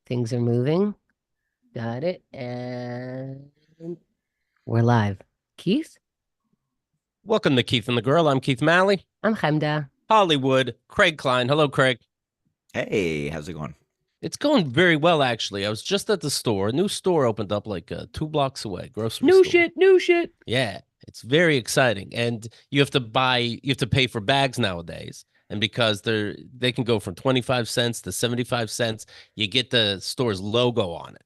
Things are moving. Got it. And we're live. Keith? Welcome to Keith and the Girl. I'm Keith Malley. I'm Chemda. Hollywood, Craig Klein. Hello, Craig. Hey, how's it going? It's going very well, actually. I was just at the store. A new store opened up like 2 blocks away, grocery New store. shit, new shit. Yeah, it's very exciting. And you have to pay for bags nowadays. And because they can go from 25 cents to 75 cents, you get the store's logo on it.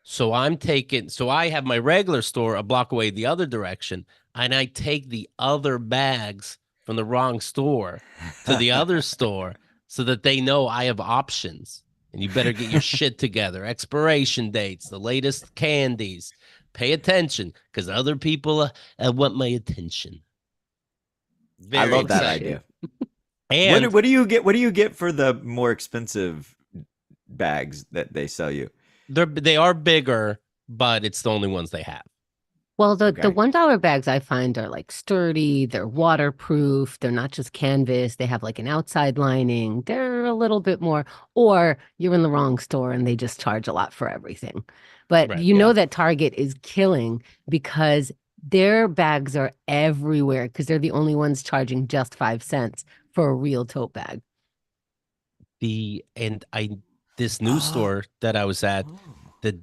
So I have my regular store a block away the other direction, and I take the other bags from the wrong store to the other store so that they know I have options. And you better get your shit together. Expiration dates, the latest candies. Pay attention because other people want my attention. I Very love that exciting. idea. And What do you get? What do you get for the more expensive bags that they sell you? they are bigger, but it's the only ones they have. Well, the Okay. $1 bags I find are like sturdy, they're waterproof, they're not just canvas, they have like an outside lining. They're a little bit more, or you're in the wrong store and they just charge a lot for everything. But Right, you know yeah. that Target is killing because their bags are everywhere because they're the only ones charging just 5 cents for a real tote bag. This new store that I was at,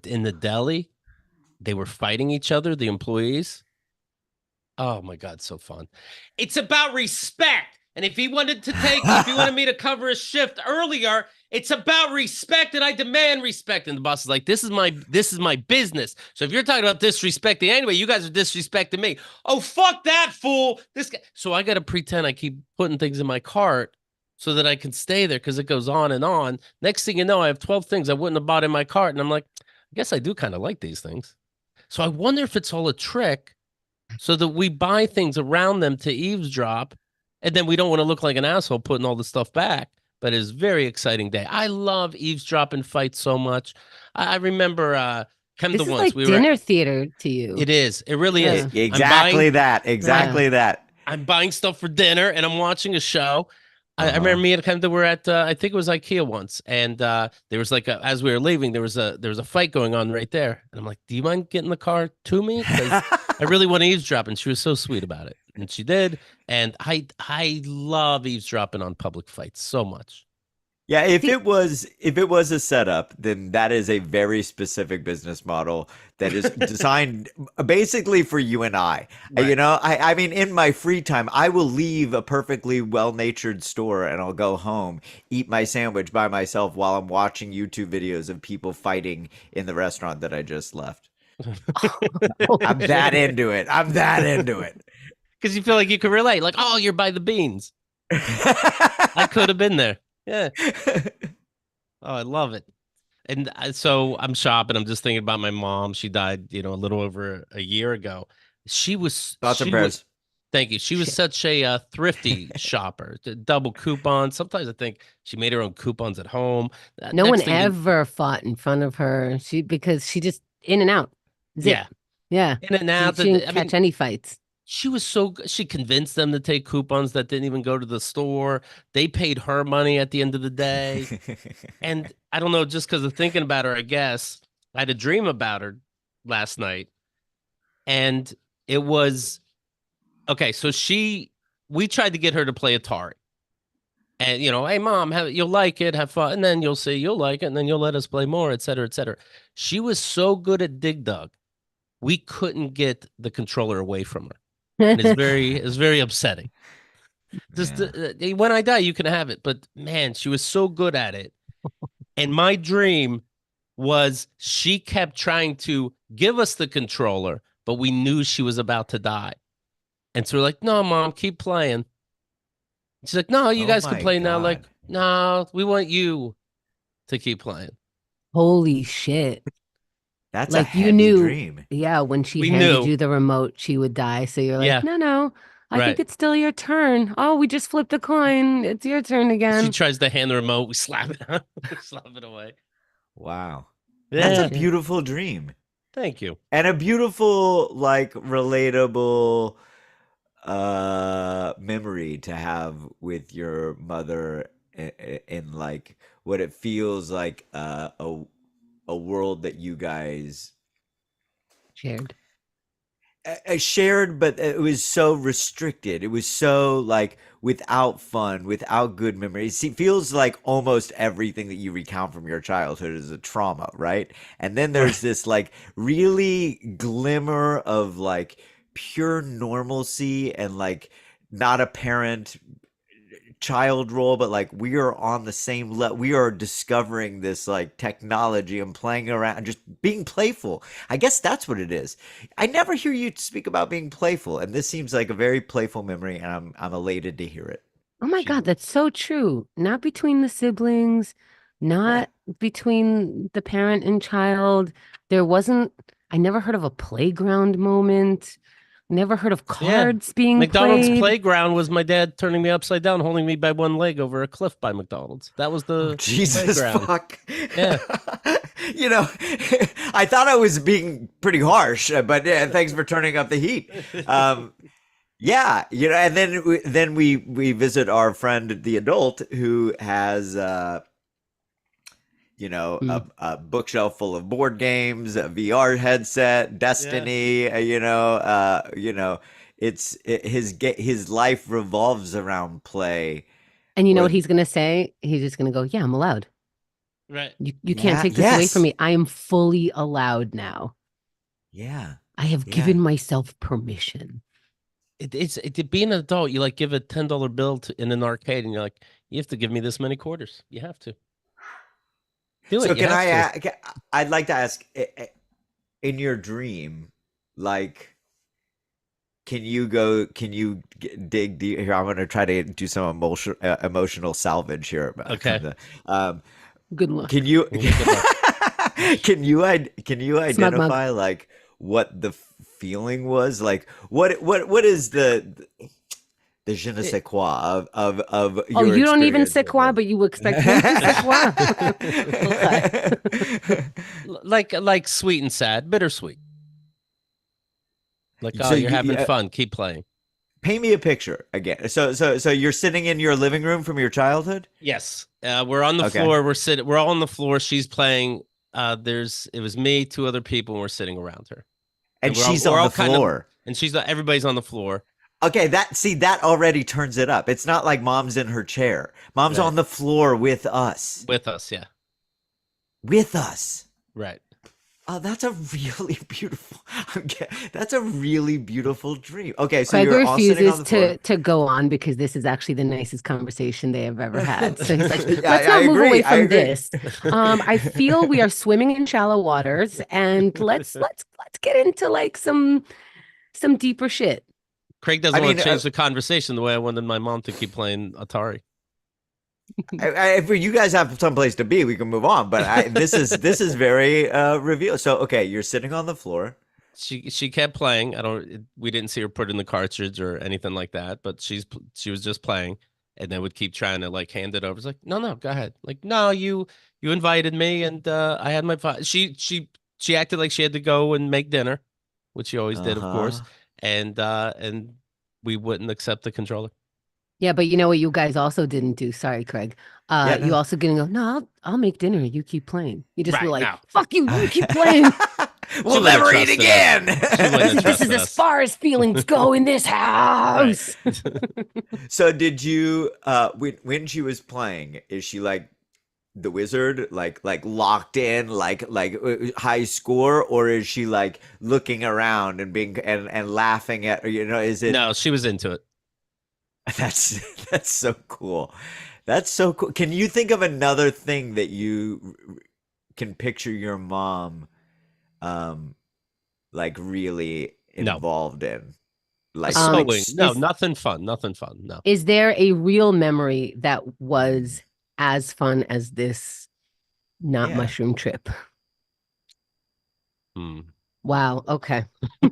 in the deli, they were fighting each other, the employees. Oh my God, so fun. It's about respect. And if he wanted me to cover a shift earlier, it's about respect, and I demand respect. And the boss is like, this is my business. So if you're talking about disrespecting anyway, you guys are disrespecting me. Oh, fuck that fool. This guy. So I gotta pretend I keep putting things in my cart so that I can stay there because it goes on and on. Next thing you know, I have 12 things I wouldn't have bought in my cart. And I'm like, I guess I do kind of like these things. So I wonder if it's all a trick so that we buy things around them to eavesdrop, and then we don't want to look like an asshole putting all the stuff back. But it's a very exciting day. I love eavesdropping fights so much. I remember come This the is once like we were. dinner theater to you. It is. It really is. Yeah. Exactly that. Exactly that. I'm buying stuff for dinner and I'm watching a show. I remember Uh-huh. me and Kemda were at I think it was IKEA once, and there was like as we were leaving, there was a fight going on right there, and I'm like, "Do you mind getting the car to me? Because I really want to eavesdrop." And she was so sweet about it, and she did. And I love eavesdropping on public fights so much. Yeah, if See, it was a setup, then that is a very specific business model that is designed basically for you and I. You Right. know, I mean, in my free time, I will leave a perfectly well-natured store and I'll go home, eat my sandwich by myself while I'm watching YouTube videos of people fighting in the restaurant that I just left. I'm that into it. I'm that into it. Because you feel like you could relate, like, oh, you're by the beans. I could have been there. Yeah. Oh, I love it. And so I'm shopping. I'm just thinking about my mom. She died, a little over a year ago. She was, Thoughts and she was, prayers. thank you. She was shit. such a thrifty shopper, double coupons. Sometimes I think she made her own coupons at home. No one Next thing you, ever fought in front of her. Because she just in and out. Zip. yeah, Yeah. in and She, out. she didn't I catch mean, any fights. she was so good. She convinced them to take coupons that didn't even go to the store. They paid her money at the end of the day. And I don't know, just because of thinking about her, I guess I had a dream about her last night. And it was okay. So we tried to get her to play Atari. And, hey, mom, you'll like it, have fun. And then you'll see you'll like it. And then you'll let us play more, et cetera, et cetera. She was so good at Dig Dug, we couldn't get the controller away from her. And it's very upsetting. Just Yeah. when I die, you can have it. But man, she was so good at it. And my dream was she kept trying to give us the controller, but we knew she was about to die. And so we're like, no, mom, keep playing. She's like, no, you Oh guys can my play now. Like, God. no, we want you to keep playing. Holy shit. That's a Like you heavy knew, dream. yeah, when she We handed knew. you the remote, she would die. So you're like, Yeah, no, no, I think right. it's still your turn. Oh, we just flipped a coin. It's your turn She again. tries to hand the remote. We slap it out. Slap it away. Wow. That's Holy a Yeah. shit. beautiful dream. Thank you. And a beautiful, like, relatable memory to have with your mother in like what it feels like a world that you guys Shared. shared, but it was so restricted. It was so like without fun, without good memories. It feels like almost everything that you recount from your childhood is a trauma, right? And then there's this like really glimmer of like pure normalcy and like not a parent child role, but like we are on the same level. We are discovering this like technology and playing around, just being playful. I guess that's what it is. I never hear you speak about being playful, and this seems like a very playful memory, and I'm elated to hear it. Oh my She God, that's so true. Not between the siblings, Yeah. not between the parent and child. There wasn't, I never heard of a playground moment. Never heard of Yeah. cards being McDonald's played. playground was my dad turning me upside down, holding me by one leg over a cliff by McDonald's. That was Oh, the Jesus playground. fuck. Yeah. You know, I thought I was being pretty harsh, but yeah, thanks for turning up the heat. Yeah, you know, and then we visit our friend the adult who has Mm. a bookshelf full of board games, a VR headset, Yeah. Destiny, his life revolves around play. And you know Or what he's gonna say? He's just gonna go, "Yeah, I'm allowed. Right. You can't yeah, take this away from yes. me. I am fully allowed now. Yeah. I have Yeah. given myself permission." Being an adult, you like give a $10 bill in an arcade and you're like, you have to give me this many quarters. You have to. Do it. So You have to. I'd like to ask in your dream, like can you dig deep here? I'm going to try to do some emotional salvage here. Okay. Um, Good luck. can you Good luck. can you Smug mug. identify like what the feeling was? Like what is the je ne sais quoi of Oh, your you don't even experience say with quoi, it? but you expect him to say quoi. Okay. Like sweet and sad, bittersweet. Like, oh, So you're you having fun. Keep playing. paint me a picture again. So you're sitting in your living room from your childhood? Yes. We're on the Okay. floor. We're all on the floor. She's playing. It was me, two other people, and we're sitting around her. And And she's on the kind of, floor. and everybody's on the floor. Okay, that already turns it up. It's not like mom's in her chair. Mom's Right. on the floor with us. With us. Yeah. With us. Right. Oh, that's a really beautiful. Okay, that's a really beautiful dream. Okay, so Craig you're all sitting on refuses the floor. to go on because this is actually the nicest conversation they have ever had. So he's like, Yeah, let's I not move agree. away I from agree. this. I feel we are swimming in shallow waters, and let's get into like some deeper shit. Craig I doesn't want mean, to change the conversation the way I wanted my mom to keep playing Atari. if you guys have someplace to be, we can move on. But this is very reveal. So okay, you're sitting on the floor. She kept playing. We didn't see her put in the cartridge or anything like that, but she was just playing, and they would keep trying to like hand it over. It's like, no, go ahead. Like, no, you invited me, and I had my fun. She acted like she had to go and make dinner, which she always did, of course, Uh-huh. and we wouldn't accept the controller. Yeah, but you know what you guys also didn't do? Sorry, Craig. Yeah, You no. also gonna go, no, I'll make dinner. You keep playing. You just were Right like, now, fuck you, you keep playing. We'll wouldn't have never eat trusted us. again. She wouldn't have This is trusted as us. far as feelings go in this Right. house. So did you when she was playing, is she like the wizard, like locked in, like high score, or is she like looking around and being and laughing at, is it No, she was into it. that's so cool. That's so cool. Can you think of another thing that you can picture your mom um like really No. involved in? A Um, sewing. No, is nothing fun. Nothing fun. No. is there a real memory that was as fun as this not Yeah. mushroom trip? Hmm. Wow. Okay. All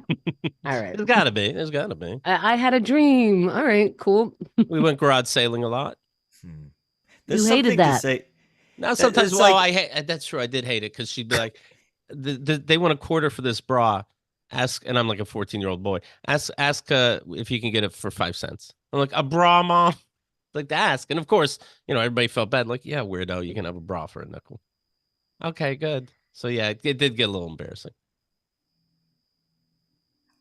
right. There's gotta be. There's gotta be. I had a dream. All right. Cool. We went garage sailing a lot. Hmm. You There's hated something to that. say. Now sometimes, It's well, like I hate. That's true. I did hate it because she'd be like, they want a quarter for this bra. Ask, and I'm like a 14-year-old boy. Ask if you can get it for 5 cents. I'm like, a bra, mom. Like to ask, and of course, everybody felt bad. Like, yeah, weirdo, you can have a bra for a nickel. Okay, good. So yeah, it did get a little embarrassing.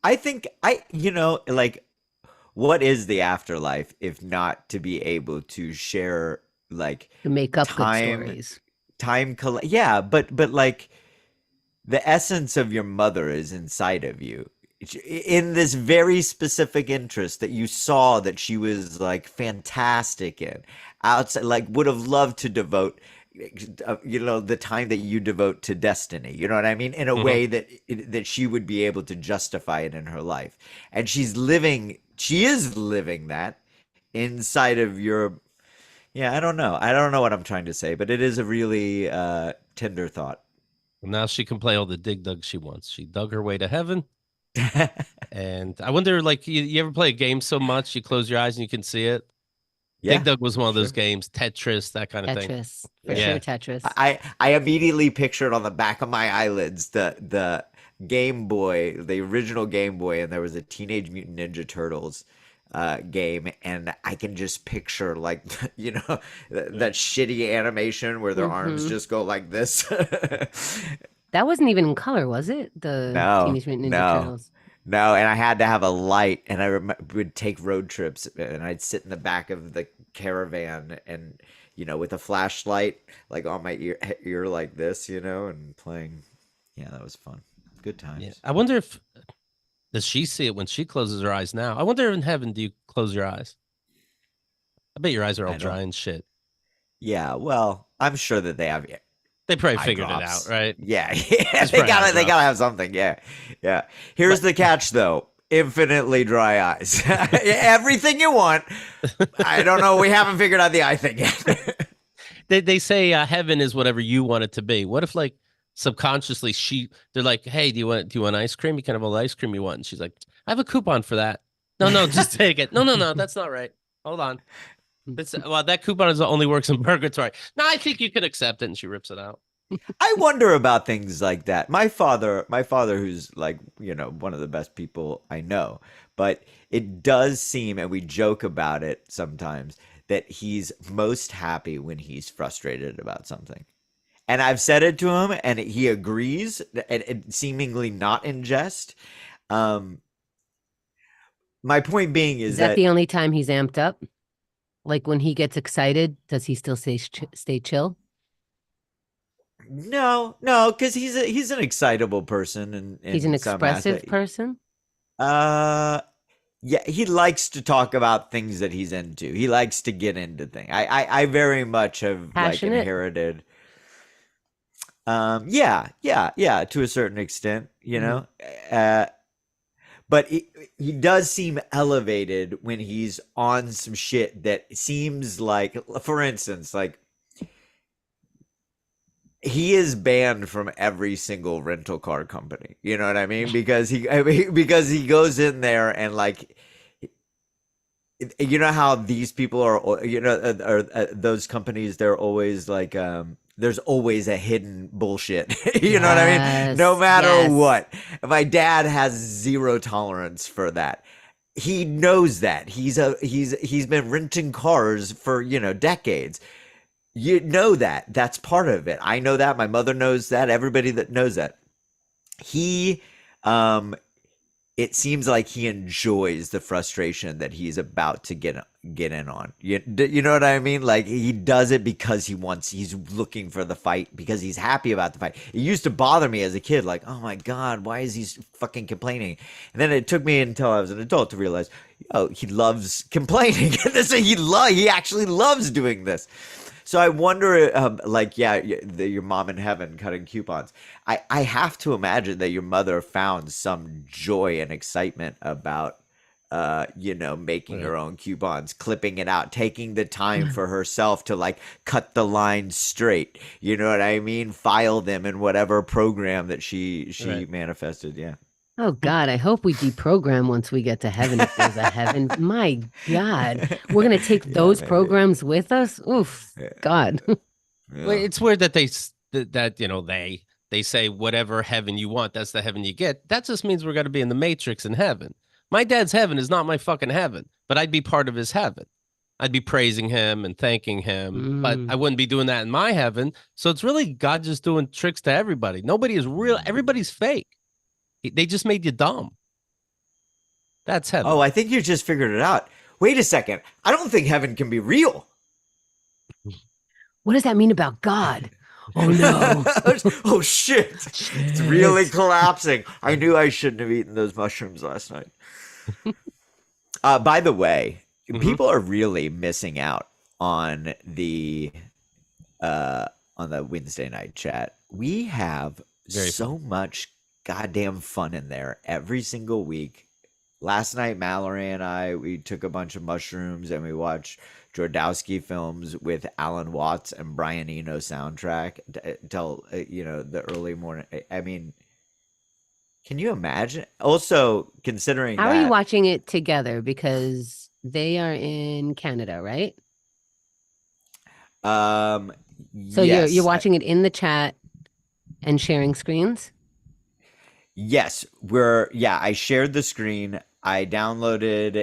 I think like, what is the afterlife if not to be able to share like To make up good time, stories. yeah, but like the essence of your mother is inside of you in this very specific interest that you saw that she was like fantastic in outside, like would have loved to devote the time that you devote to destiny, you know what I mean, in a Hmm. way that she would be able to justify it in her life, and she is living that inside of your. Yeah, I don't know what I'm trying to say, but it is a really tender thought. Now she can play all the dig dug she wants. She dug her way to heaven. And I wonder, like, you ever play a game so much you close your eyes and you can see it? Dig Yeah, Dug was one of those sure. games, Tetris, that kind of thing. Tetris, for Yeah. sure. Yeah. Tetris. I immediately pictured on the back of my eyelids the Game Boy, the original Game Boy, and there was a Teenage Mutant Ninja Turtles game, and I can just picture like that shitty animation where their arms Hmm. just go like this. That wasn't even in color, was it? The No, Teenage Mutant Ninja no, Turtles. no. And I had to have a light, and would take road trips, and I'd sit in the back of the caravan, and with a flashlight, like on my ear like this, and playing. Yeah, that was fun. Good Yeah. times. I wonder if does she see it when she closes her eyes now? I wonder in heaven, do you close your eyes? I bet your eyes are all I dry don't. and shit. Yeah, well, I'm sure that they have They probably eye figured it out, drops. right? Yeah, yeah, There's probably eye they gotta drops. have something. Yeah, yeah. Here's But the catch, though. Infinitely dry eyes. Everything you want. I don't know. We haven't figured out the eye thing yet. they say heaven is whatever you want it to be. What if like subconsciously they're like, hey, do you want ice cream? You can have all the ice cream you want. And she's like, I have a coupon for that. No, no, just take it. No, no, no, that's not right. Hold on. Well, that coupon only works in purgatory. No, I think you could accept it, and she rips it out. I wonder about things like that. My father, who's like, one of the best people I know, but it does seem, and we joke about it sometimes, that he's most happy when he's frustrated about something. And I've said it to him, and he agrees, and seemingly not in jest. Um, my point being Is is that that the only time he's amped up? Like when he gets excited, does he still stay chill? no, no, because he's an excitable person He's an in some expressive aspect. person, Uh, yeah, he likes to talk about things that he's into. He likes to get into things. I very much have like passionate. inherited. Yeah, yeah, yeah, to a certain extent, Mhm. Uh, but he does seem elevated when he's on some shit that seems like, for instance, like he is banned from every single rental car company. You know what I mean? Because he goes in there and like, you know how these people are, those companies, they're always like, there's always a hidden bullshit. You know what I mean? No Yes, matter yes. what. My dad has zero tolerance for that. He knows that. He's been renting cars for, decades. You know that. That's part of it. I know that. My mother knows that. Everybody that knows that. He um it seems like he enjoys the frustration that he's about to get in on. You know what I mean? Like he does it because he's looking for the fight, because he's happy about the fight. It used to bother me as a kid, like, oh my God, why is he fucking complaining? And then it took me until I was an adult to realize, oh, he loves complaining. He actually loves doing this. So I wonder, like, yeah, your mom in heaven cutting coupons. I have to imagine that your mother found some joy and excitement about, making Right. her own coupons, clipping it out, taking the time for herself to like cut the lines straight. You know what I mean? File them in whatever program that she Right. manifested. Yeah. Oh God, I hope we deprogram once we get to heaven, if there's a heaven. My God, we're gonna take Yeah, those maybe. programs with us? Oof, Yeah. God. Well, Yeah. it's weird that they say whatever heaven you want, that's the heaven you get. That just means we're going to be in the matrix in heaven. My dad's heaven is not my fucking heaven, but I'd be part of his heaven. I'd be praising him and thanking him, but I wouldn't be doing that in my heaven. So it's really God just doing tricks to everybody. Nobody is real. Everybody's fake. They just made you dumb. That's heaven. Oh, I think you just figured it out. Wait a second. I don't think heaven can be real. What does that mean about God? Oh no. Oh shit. It's really collapsing. I knew I shouldn't have eaten those mushrooms last night. By the way, people are really missing out on the Wednesday night chat. We have so much goddamn fun in there every single week. Last night, Mallory and we took a bunch of mushrooms and we watched Jodorowsky films with Alan Watts and Brian Eno soundtrack till the early morning. I mean, can you imagine? Also, considering How are you watching it together? Because they are in Canada, right? So yes, you're watching it in the chat and sharing screens? Yes, I shared the screen. I downloaded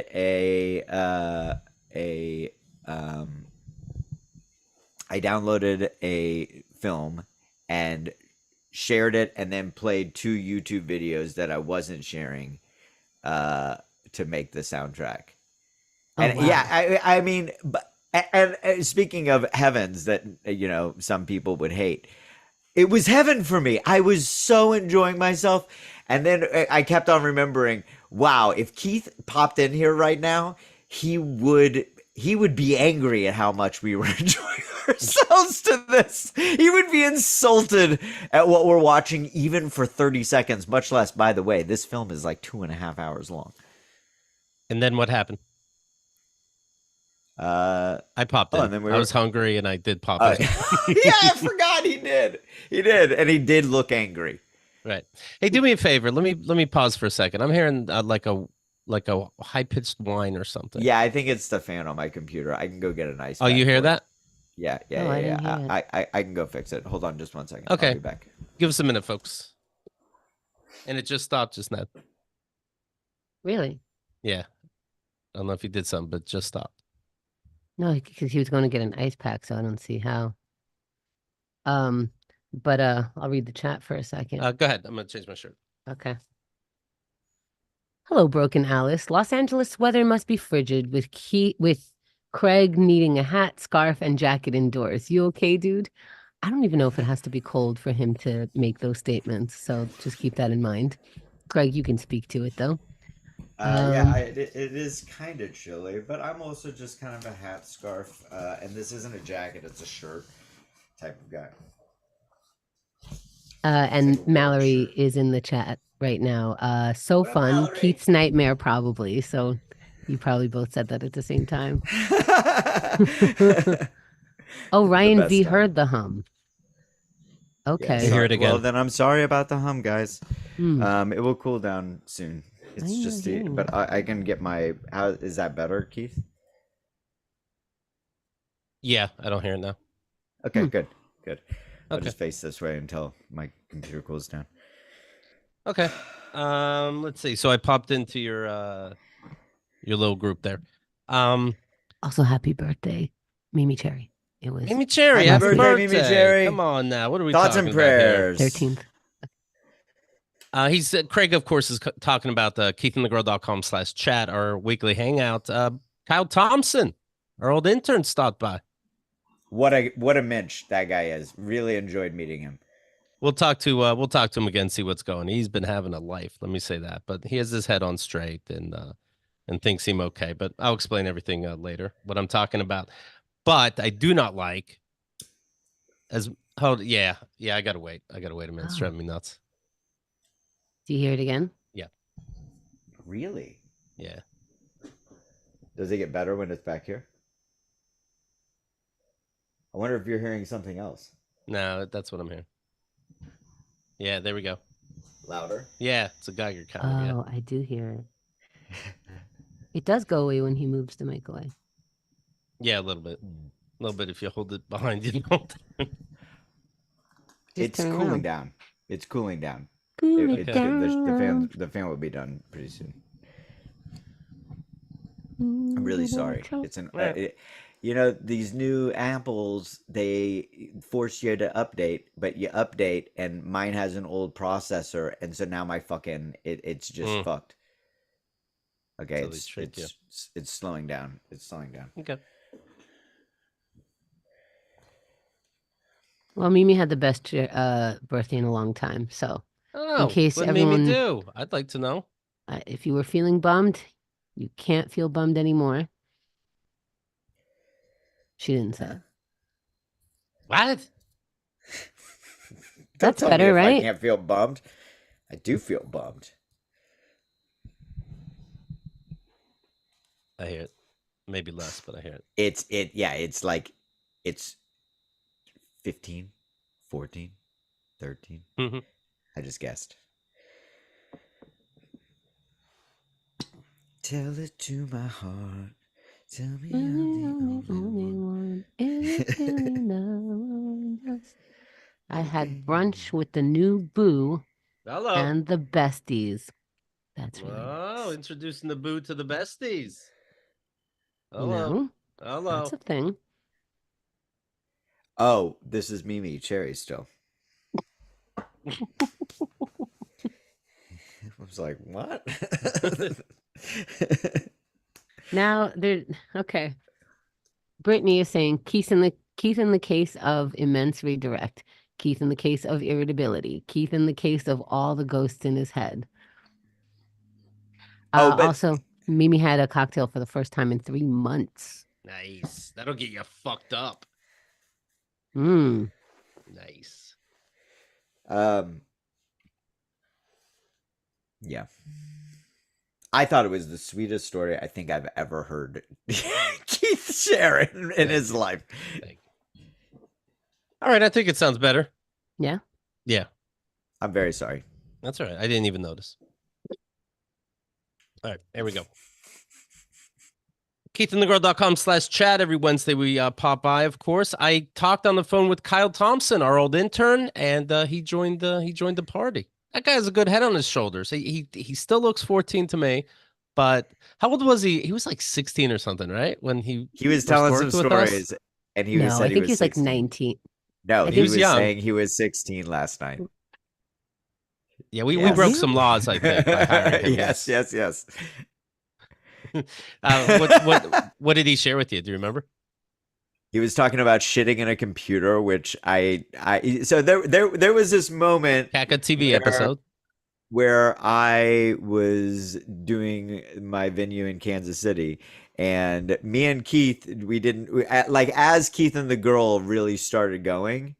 a film and shared it, and then played 2 YouTube videos that I wasn't sharing to make the soundtrack. And wow. yeah, I mean, but and speaking of heavens that some people would hate, it was heaven for me. I was so enjoying myself. And then I kept on remembering, wow, if Keith popped in here right now, he would be angry at how much we were enjoying ourselves to this. He would be insulted at what we're watching even for 30 seconds, much less, by the way, this film is like 2.5 hours long. And then what happened? I popped in. And then I was hungry and I did pop in. Yeah, I forgot he did. And he did look angry. Right. Hey, do me a favor. Let me pause for a second. I'm hearing like a high pitched whine or something. Yeah, I think it's the fan on my computer. I can go get an ice. Oh, you hear that? Yeah. I can go fix it. Hold on just 1 second. Okay. I'll be back. Give us a minute, folks. And it just stopped just now. Really? Yeah. I don't know if he did something, but it just stopped. No, because he was going to get an ice pack, so I don't see how. But I'll read the chat for a second. Go ahead. I'm gonna change my shirt. Okay. Hello, Broken Alice. Los Angeles weather must be frigid with Craig needing a hat, scarf, and jacket indoors. You okay, dude? I don't even know if it has to be cold for him to make those statements, so just keep that in mind. Craig, you can speak to it though. It is kind of chilly, but I'm also just kind of a hat, scarf, and this isn't a jacket; it's a shirt type of guy. And Mallory is in the chat right now. So fun. Mallory? Keith's nightmare, probably. So you probably both said that at the same time. Oh, Ryan V heard the hum. Okay. Yeah, hear it again. Well, then I'm sorry about the hum, guys. It will cool down soon. It's just, but I can get my. How is that better, Keith? Yeah, I don't hear it now. Okay, good. I'll Okay. just face this way until my computer cools down. Okay. Let's see. So I popped into your little group there. Also, happy birthday, Mimi Cherry. It was Mimi Cherry. Happy Happy birthday, birthday, Mimi Cherry. Come on now. What are we Thoughts talking and prayers. 13th. He said Craig, of course, is talking about keithandthegrow.com/chat, our weekly hangout. Kyle Thompson, our old intern, stopped by. What a mensch that guy is. Really enjoyed meeting him. We'll talk to him again, see what's going. He's been having a life, let me say that. But he has his head on straight and things seem okay. But I'll explain everything later, what I'm talking about. But I do not like I gotta wait. I gotta wait a minute. It's driving me nuts. Do you hear it again? Yeah. Really? Yeah. Does it get better when it's back here? I wonder if you're hearing something else. No, that's what I'm hearing. Yeah, there we go. Louder? Yeah, it's a Geiger counter. Oh, I do hear it. It does go away when he moves the mic away. Yeah, a little bit. A little bit if you hold it behind you. It's cooling down. It's cooling down. Cool The fan will be done pretty soon. I'm really sorry. It's an Right. these new apples, they force you to update, but you update and mine has an old processor, and so now my fucking it's just Mm, fucked. Okay, so they trick you. it's slowing down. It's slowing down. Okay. Well, Mimi had the best birthday in a long time. So, in Oh, case what Mimi everyone, do? I'd like to know. if you were feeling bummed, you can't feel bummed anymore. She didn't say Huh? it. What? Don't That's tell me better, if I right? can't feel bummed. I do feel bummed. I hear it. Maybe less, but I hear it. It's like it's 15, 14, 13. Mhm. I just guessed. Tell it to my heart. Tell me I'm Only, the only, only only one. Is it really love? I had brunch one. with the new boo Hello. and the besties. That's really Oh, nice. introducing the boo to the besties. You Hello. know, that's Hello. a thing. Oh, this is Mimi Cherry still. I was like, what? Now there. Okay, Brittany is saying Keith in the case of immense redirect. Keith in the case of irritability. Keith in the case of all the ghosts in his head. Oh, but Also, Mimi had a cocktail for the first time in 3 months. Nice. That'll get you fucked up. Mm. Nice. um, yeah. I thought it was the sweetest story I think I've ever heard Keith share in his life. Thank you. All right, I think it sounds better. Yeah. Yeah, I'm very sorry. that's all right. I didn't even notice. All right, here we go. KeithAndTheGirl.com/chat. Every Wednesday we pop by, of course. I talked on the phone with Kyle Thompson, our old intern, and he joined the party. That guy has a good head on his shoulders. He still looks 14 to me, but how old was he? He was like 16 or something, right? When he He was first telling some worked with us. stories, and No, I said he think he was was like 16. 19. No, I He he think was was young. saying he was 16 last night. Yeah, we Yes. broke Really? some laws, I think, by hiring him. Yes, yes, yes. What did he share with you? Do you remember? He was talking about shitting in a computer, which I so there was this moment KATG TV where episode. I was doing my venue in Kansas City, and me and Keith, like as Keith and the girl really started going,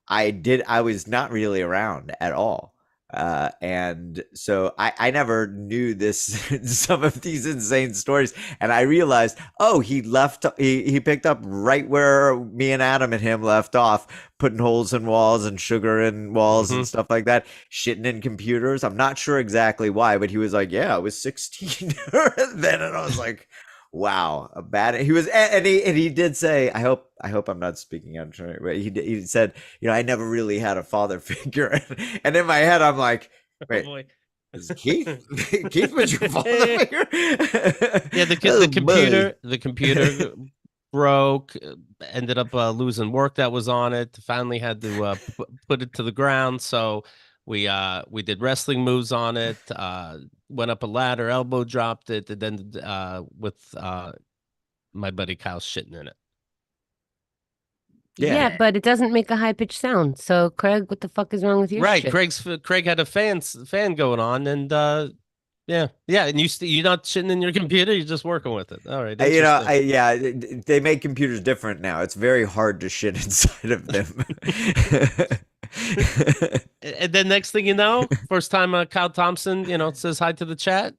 I was not really around at all. And so I never knew this, some of these insane stories. And I realized, oh, he picked up right where me and Adam and him left off, putting holes in walls and sugar in walls and Mm-hmm. stuff like that, shitting in computers. I'm not sure exactly why, but he was like, yeah, I was 16 then. And I was like, wow, a bad. He was, and he did say, I hope I'm not speaking out of turn, but he said, I never really had a father figure, and in my head, I'm like, Oh wait, boy. is Keith? Keith was your father figure? Yeah, Oh boy. the computer broke, ended up losing work that was on it. Finally had to put it to the ground. So we did wrestling moves on it. Went up a ladder, elbow dropped it, and then with my buddy Kyle shitting in it. Yeah. Yeah, but it doesn't make a high pitched sound. So, Craig, what the fuck is wrong with your Right, shit? Craig had a fan going on, and yeah, and you're not shitting in your computer, you're just working with it. All right, interesting. Yeah, they make computers different now. It's very hard to shit inside of them. And then next thing you know, first time Kyle Thompson, says hi to the chat.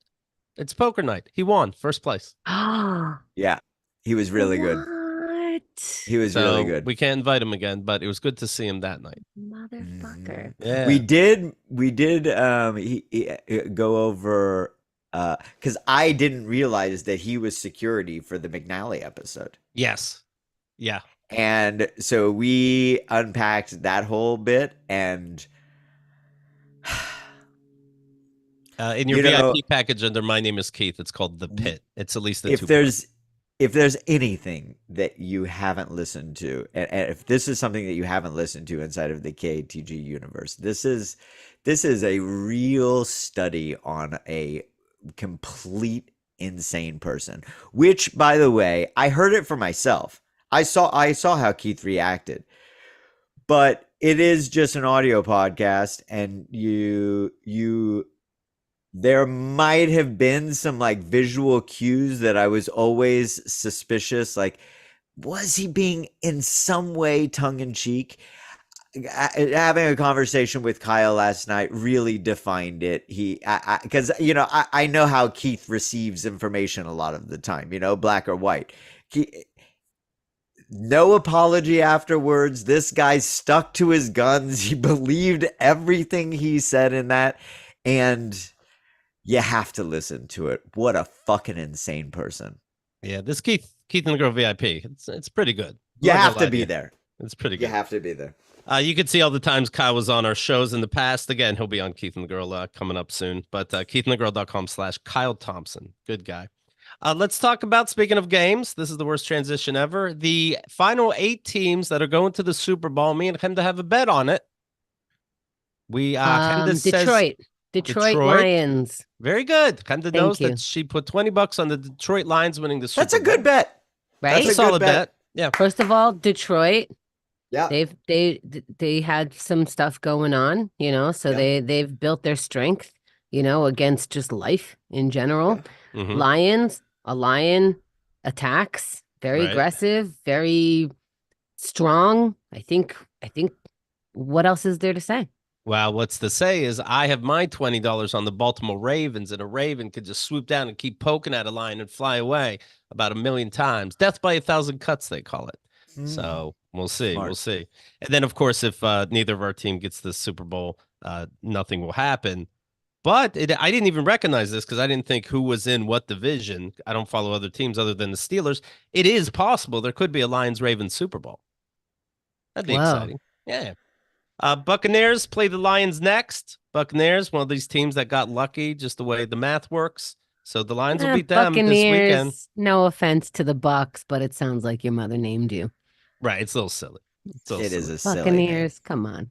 It's poker night. He won first place. Ah, Yeah, he was really good. what? He was really So good. we can't invite him again, but it was good to see him that night. Motherfucker. Yeah. We did go over because I didn't realize that he was security for the McNally episode. Yes. Yeah. And so we unpacked that whole bit, and In your You know, VIP package under My Name is Keith, it's called The Pit. It's at least a if 2 part. there's anything that you haven't listened to, and if this is something that you haven't listened to inside of the KATG universe, this is a real study on a complete insane person. Which, by the way, I heard it for myself. I saw how Keith reacted, but it is just an audio podcast, and you there might have been some like visual cues that I was always suspicious. Like, was he being in some way tongue in cheek? Having a conversation with Kyle last night really defined it. Because I know how Keith receives information a lot of the time. Black or white. No apology afterwards. This guy stuck to his guns. He believed everything he said in that, and you have to listen to it. What a fucking insane person. Yeah, this Keith and the Girl VIP. It's pretty good. You have to be there. It's pretty good. You have to be there. You could see all the times Kyle was on our shows in the past. Again, he'll be on Keith and the Girl coming up soon. But keithandthegirl.com/Kyle Thompson. Good guy. Let's talk about, speaking of games, this is the worst transition ever. The final 8 teams that are going to the Super Bowl. Me and Hemda have a bet on it. We Detroit Lions. Very good. Hemda knows you. that she put $20 on the Detroit Lions winning the Super That's a Bowl. good bet. Right? That's a solid bet. Yeah. First of all, Detroit. Yeah. They had some stuff going on, so they've built their strength, against just life in general. Yeah. Mhm. Lions, a lion attacks, very aggressive, very strong. I think what else is there to say? Well, what's to say is I have my $20 on the Baltimore Ravens, and a Raven could just swoop down and keep poking at a lion and fly away about 1,000,000 times. Death by 1,000 cuts, they call it. So we'll see. Smart. We'll see. And then, of course, if neither of our team gets the Super Bowl, nothing will happen. But I didn't even recognize this because I didn't think who was in what division. I don't follow other teams other than the Steelers. It is possible there could be a Lions-Ravens Super Bowl. That'd be exciting. Yeah. Buccaneers play the Lions next. Buccaneers, one of these teams that got lucky just the way the math works. So the Lions will beat them this weekend. No offense to the Bucks, but it sounds like your mother named you. Right. It's a little silly. It is a silly Buccaneers. Come on.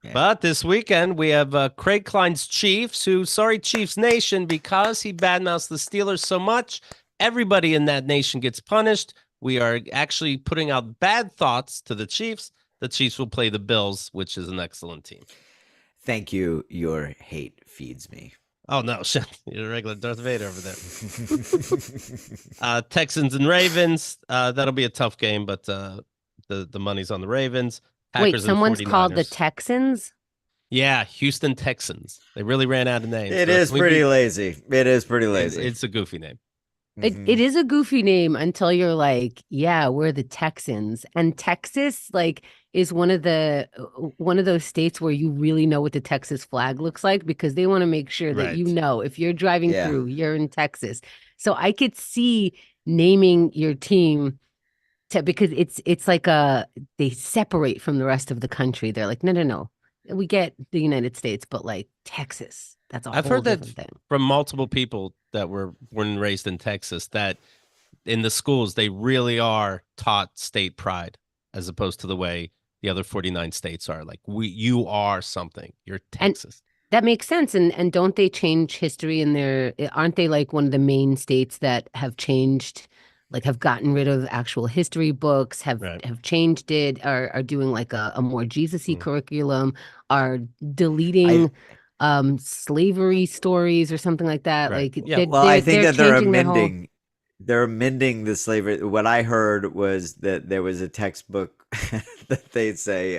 Yeah. But this weekend we have Craig Klein's Chiefs, sorry, Chiefs Nation, because he badmouthed the Steelers so much, everybody in that nation gets punished. We are actually putting out bad thoughts to the Chiefs. The Chiefs will play the Bills, which is an excellent team. Thank you. Your hate feeds me. Oh, no. Shit. You're a regular Darth Vader over there. Texans and Ravens. That'll be a tough game, but the money's on the Ravens. Packers. Wait, someone's and 49ers. called the Texans? Yeah, Houston Texans. They really ran out of names. It is pretty lazy. It is pretty lazy. It's a goofy name. It is a goofy name until you're like, yeah, we're the Texans. And Texas, is one of those states where you really know what the Texas flag looks like because they want to make sure that if you're driving through, you're in Texas. So I could see naming your team because it's like they separate from the rest of the country. They're like, no. We get the United States, but Texas, that's I've heard that from multiple people that were born and raised in Texas, that in the schools, they really are taught state pride as opposed to the way the other 49 states are. You are something. You're Texas. And that makes sense. And don't they change history aren't they one of the main states that have changed, have gotten rid of actual history books, have changed it, are doing a more Jesus-y curriculum, are deleting slavery stories or something like that. Right. I think that they're amending the slavery. What I heard was that there was a textbook that they'd say,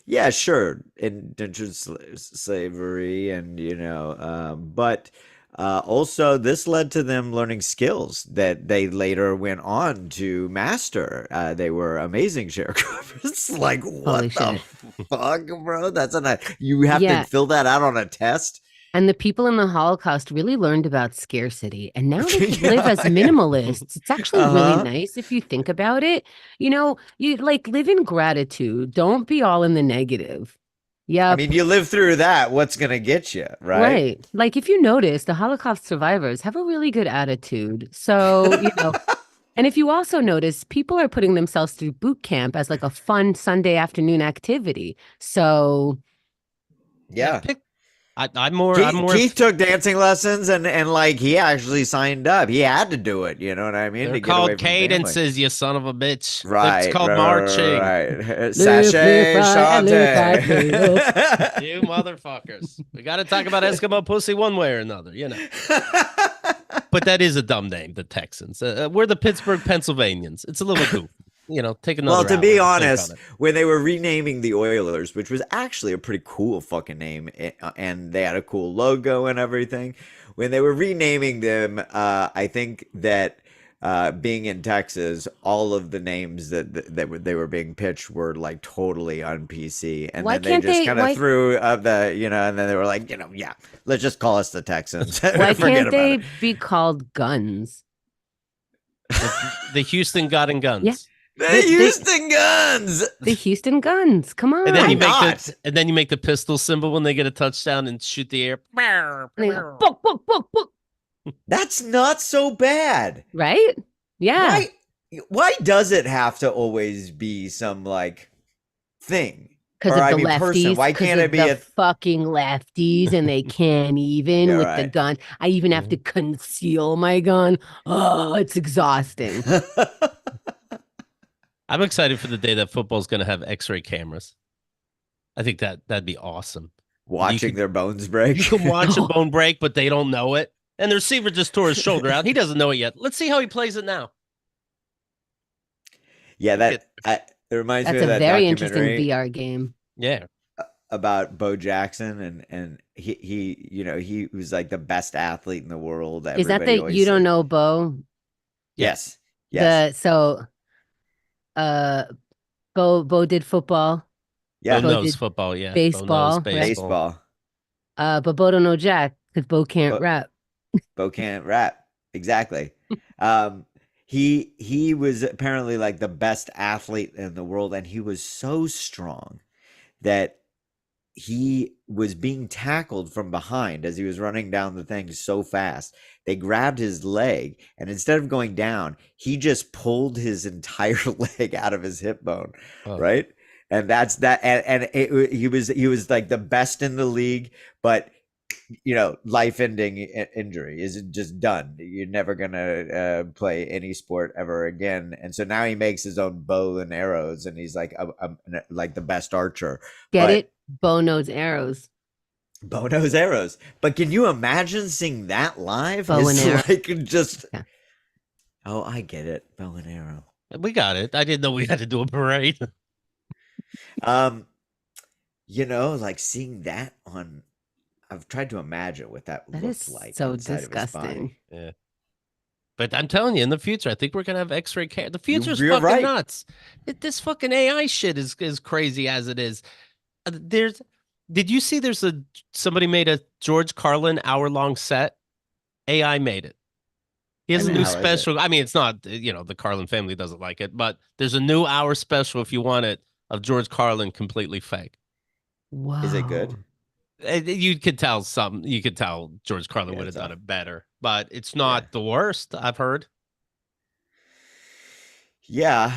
yeah, sure, indentured slavery, and but also this led to them learning skills that they later went on to master. They were amazing sharecroppers. What the fuck, bro? You have to fill that out on a test. And the people in the Holocaust really learned about scarcity, and now they can live as minimalists. It's actually really nice if you think about it. You live in gratitude. Don't be all in the negative. I Yep. mean, you live through that. What's gonna get you, right? Right. Like if you notice, the Holocaust survivors have a really good attitude. So, and if you also notice, people are putting themselves through boot camp as like a fun Sunday afternoon activity. So, Yeah, Yeah. I'm more. Keith took dancing lessons and like he actually signed up. He had to do it, you know what I mean, They're to get away called from family. cadences, you son of a bitch. It's Right, called right, marching. right, right, right. lift, lift, Sachet right, lift, right, way up. Chante. You motherfuckers. We got to talk about Eskimo pussy one way or another, you know. But that is a dumb name, the Texans. We're the Pittsburgh Pennsylvanians. It's a little goofy. Take Well, another to hour be to think on honest, it. when they were renaming the Oilers, which was actually a pretty cool fucking name, and they had a cool logo and everything, when they were renaming them, I think that being in Texas, all of the names they were being pitched were like totally on PC, and Why then they can't just they kind of threw and then they were like, yeah, let's just call us the Texans. why Forget can't about they it. be called guns? The Houston God and Yeah. Guns. The They Houston Guns. the Houston Guns. Come And then Why you on. make not? the pistol symbol when they get a touchdown and shoot the air. And they go, book, book, book, book. That's not so bad. Right? Yeah. Why why does it have to always be some like thing? Because Or of I the mean person. lefties, Why because can't it of be the a fucking lefties, and they can't even Yeah, with the right. gun. I even have to conceal my gun. Oh, it's exhausting. I'm excited for the day that football's going to have X-ray cameras. I think that'd be awesome. Watching their bones You break. can watch a Oh, bone break, but they don't know it. And the receiver just tore his shoulder out. He doesn't know it yet. Let's see how he plays it now. Yeah, Get- it reminds me that's of a that very interesting documentary VR game. Yeah. about Bo Jackson and he was like the best athlete in the world. Is that Everybody the you always don't said. know Bo? Yes. Yes. Uh Bo did football. Bo Yeah. Bo knows did football. Yeah. Bo knows baseball, right? baseball. Baseball. But Bo don't know Jack because Bo can't But rap. Bo can't rap. Exactly. Um, he was apparently like the best athlete in the world, and he was so strong that he was being tackled from behind as he was running down the thing so fast. They grabbed his leg, and instead of going down, he just pulled his entire leg out of his hip bone, Oh. right? And that's that. He was like the best in the league, but life-ending injury is just done. You're never gonna play any sport ever again. And so now he makes his own bow and arrows, and he's like like the best archer. Get But it? Bo knows arrows. bow knows arrows. But can you imagine seeing that live? Bow and It's arrow. like just Yeah. oh, I get it, bow and arrow. We got it. I didn't know we had to do a parade. Um, like seeing that on. I've tried to imagine what that That looked is like so inside of his disgusting. body. Yeah. But I'm telling you, in the future, I think we're gonna have X-ray camera. The future's You're fucking right. nuts. This fucking AI shit is crazy as it is. Did you see? Somebody made a George Carlin hour-long set. AI made it. He has a And new how is it? special. I mean, it's not the Carlin family doesn't like it, but there's a new hour special if you want it of George Carlin completely fake. Wow. Is it good? You could tell George Carlin Yeah, would have it's done off. it better, but it's not Yeah. the worst I've heard. Yeah,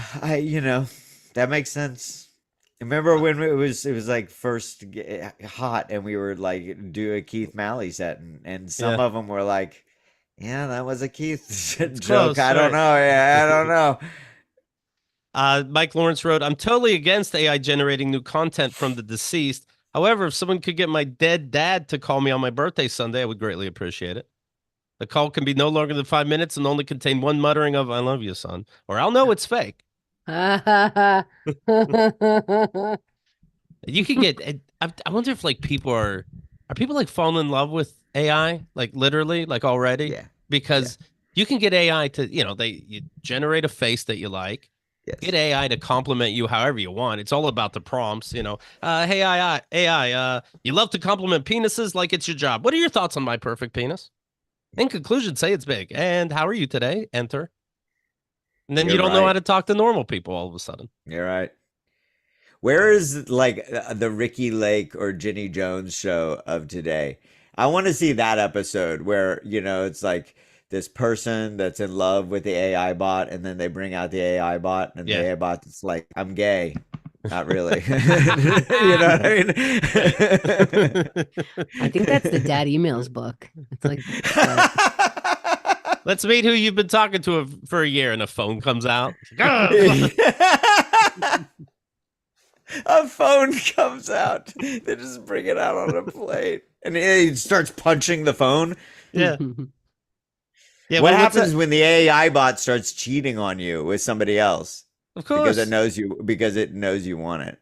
that makes sense. Remember when it was like first hot and we were like do a Keith Malley set and some Yeah. of them were like, yeah, that was a Keith joke. close, I don't right. know. Yeah, I don't know. Mike Lawrence wrote, I'm totally against AI generating new content from the deceased. However, if someone could get my dead dad to call me on my birthday Sunday, I would greatly appreciate it. The call can be no longer than 5 minutes and only contain one muttering of, I love you, son, or I'll know it's fake. You could get, I wonder if like are people like falling in love with AI, like literally, like already? Yeah. Because you can get AI to, you generate a face that you like. Yes. Get AI to compliment you however you want. It's all about the prompts, Hey, AI, you love to compliment penises like it's your job. What are your thoughts on my perfect penis? In conclusion, say it's big. And how are you today? Enter. And then you You're don't know how right. to talk to normal people all of a sudden. You're right. Where is like the Ricky Lake or Ginny Jones show of today? I want to see that episode where, it's like this person that's in love with the AI bot, and then they bring out the AI bot, and the Yeah. AI bot's like, I'm gay. Not really. You know what I mean? I think that's the dad emails book. It's like, Let's meet who you've been talking to for a year, and a phone comes out. It's like, A phone comes out. They just bring it out on a plate, and he starts punching the phone. yeah. Yeah. What what's happens that? when the AI bot starts cheating on you with somebody else Of because it course. knows you want it?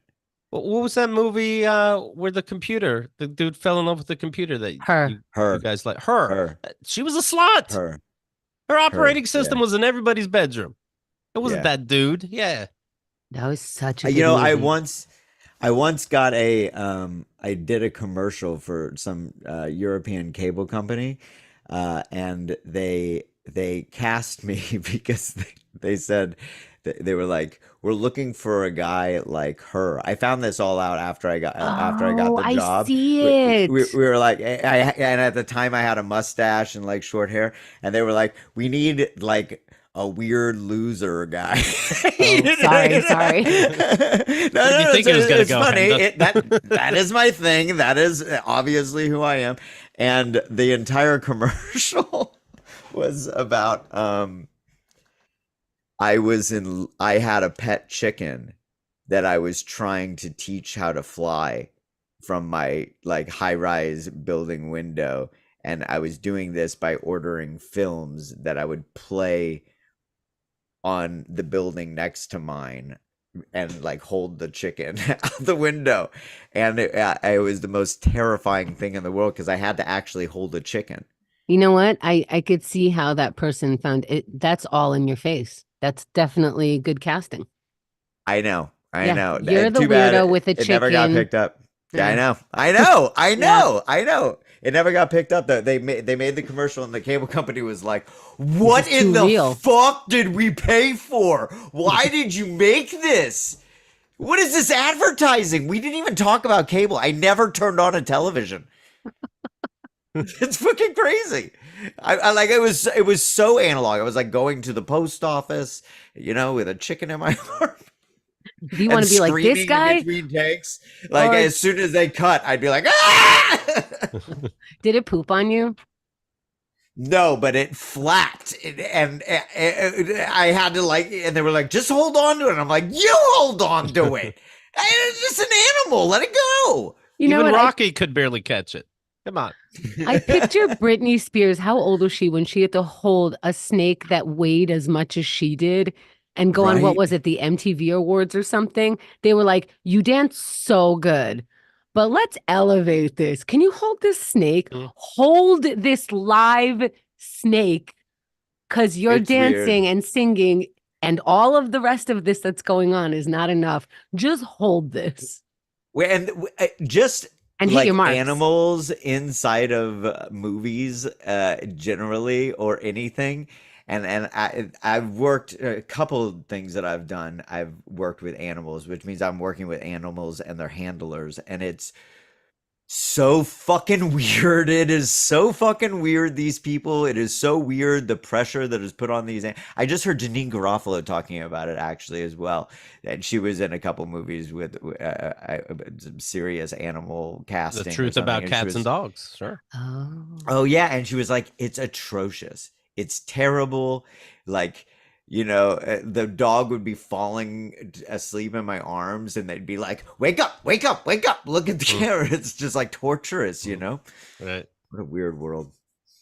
What was that movie where the dude fell in love with the computer that her. you Her, guys like? Her. her, She was a slut. her, Her her. operating system was in everybody's bedroom. It wasn't Yeah. that dude. Yeah. That was such a good You know, movie. I once got I did a commercial for some European cable company, and they cast me because they said they were like, we're looking for a guy like her. I found this all out after I got Oh, the I job. see We it. were like, and at the time I had a mustache and like short hair, and they were like, we need like a weird loser guy. Oh, sorry. No, Where'd you think it was gonna it's go, funny. Henda? That is my thing. That is obviously who I am. And the entire commercial was about I had a pet chicken that I was trying to teach how to fly from my like high-rise building window, and I was doing this by ordering films that I would play on the building next to mine and like hold the chicken out the window. And it was the most terrifying thing in the world because I had to actually hold a chicken. You know what? I could see how that person found it. That's all in your face. That's definitely good casting. I know. I Yeah, know. you're And the too bad weirdo with the it never got chicken. picked up. Yeah, I Yeah. know. I know. I Yeah. know. I know. It never got picked up though. They made the commercial and the cable company was like, "What is in too the real." fuck did we pay for? Why did you make this? What is this advertising? We didn't even talk about cable. I never turned on a television. It's fucking crazy. I like it was so analog. I was like going to the post office, with a chicken in my arm Do you and want to be like this screaming in guy? between takes. Like Or as soon as they cut, I'd be like, ah! did it poop on you? No, but it flapped, and I had to and they were like, just hold on to it. And I'm like, you hold on to it. It's just an animal. Let it go. You know Even what? Rocky could barely catch it. Come on. I picture Britney Spears. How old was she when she had to hold a snake that weighed as much as she did and go on, what Right? was it, the MTV Awards or something? They were like, you dance so good, but let's elevate this. Can you hold this snake? Mm. Hold this live snake because you're It's dancing weird. and singing, and all of the rest of this that's going on is not enough. Just hold this And just and hit like your marks. animals inside of movies, generally, or anything. And I've worked a couple of things that I've done. I've worked with animals, which means I'm working with animals and their handlers, and it's so fucking weird. It is so fucking weird, these people. It is so weird, the pressure that is put on these. I just heard Janine Garofalo talking about it actually as well. And she was in a couple movies with some serious animal The casting or truth something. about And she cats and was, dogs. Sure. Oh. oh yeah, and she was like, it's atrocious. It's terrible. Like, the dog would be falling asleep in my arms, and they'd be like, "Wake up, wake up, wake up! Look at the camera." It's just like torturous, Right. What a weird world.